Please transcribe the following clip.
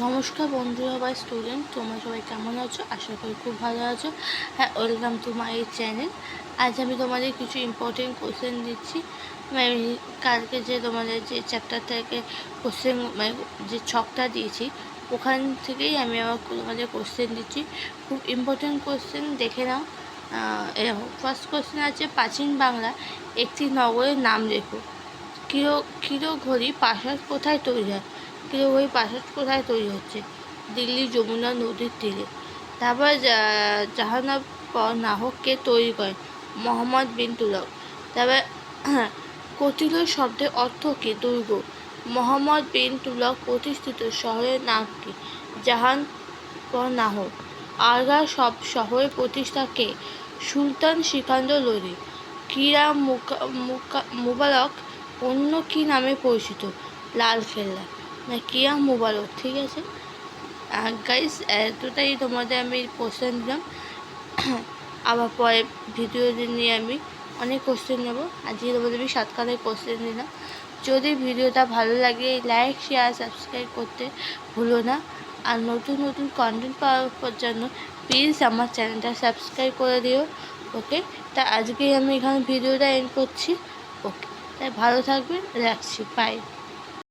নমস্কার বন্ধুরা বা স্টুডেন্ট, তোমরা সবাই কেমন আছো? আশা করি খুব ভালো আছো। হ্যাঁ, ওয়েলকাম টু মাই চ্যানেল। আজ আমি তোমাদের কিছু ইম্পর্টেন্ট কোশ্চেন দিচ্ছি। মানে কালকে যে তোমাদের যে চ্যাপ্টার থেকে কোশ্চেন মানে যে ছকটা দিয়েছি ওখান থেকেই আমি আবার তোমাদের কোশ্চেন দিচ্ছি। খুব ইম্পর্টেন্ট কোশ্চেন, দেখে নাও। এরকম ফার্স্ট কোশ্চেন আছে, প্রাচীন বাংলা একটি নগরের নাম লেখো। কিরোঘড়ি প্রাসাদ কোথায় তৈরি হয়? কিরোঘড়ি প্রাসাদ কোথায় তৈরি হচ্ছে? দিল্লি যমুনা নদীর তীরে। তারপর জাহানাপর নাহককে তৈরি করেন? মোহাম্মদ বিন তুগলক। তারপর কটিলো শব্দের অর্থ কী? দুর্গ। মোহাম্মদ বিন তুগলক প্রতিষ্ঠিত শহরের নাম কি? জাহানপর নাহক। আগ্রা সব শহরের প্রতিষ্ঠা কে? সুলতান সিকান্দর লোদি। কিরা মুবারক অন্য কী নামে পরিচিত? লালকেল্লা। না, কিয়া মুবারক। ঠিক আছে গাইস, এতটাই তোমাদের আমি কোশ্চেন দিলাম। আবার পরে ভিডিও নিয়ে আমি অনেক কোশ্চেন নেব। আজকে তোমাদের আমি 7খানের কোশ্চেন দিলাম। যদি ভিডিওটা ভালো লাগে লাইক শেয়ার সাবস্ক্রাইব করতে ভুলো না। আর নতুন নতুন কন্টেন্ট পাওয়ার জন্য প্লিজ আমার চ্যানেলটা সাবস্ক্রাইব করে দিও। ওকে, তা আজকেই আমি এখানে ভিডিওটা এন্ড করছি। ওকে, তাই ভালো থাকবেন, রাখছি, বাই।